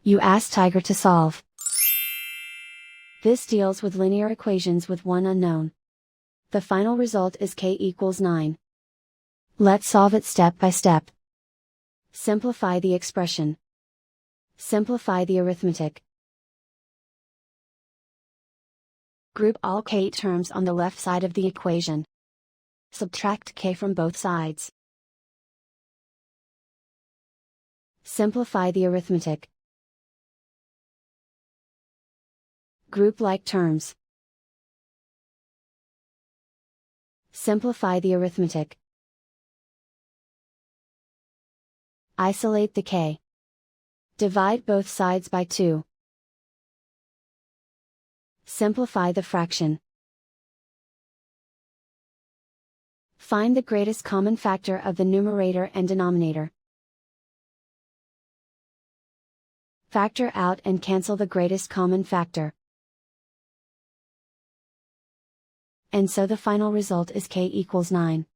You ask Tiger to solve. This deals with linear equations with one unknown. The final result is k equals 9. Let's solve it step by step. Simplify the expression. Simplify the arithmetic. Group all k terms on the left side of the equation. Subtract k from both sides. Simplify the arithmetic. Group like terms. Simplify the arithmetic. Isolate the k. Divide both sides by 2. Simplify the fraction. Find the greatest common factor of the numerator and denominator. Factor out and cancel the greatest common factor. And so the final result is k equals 9.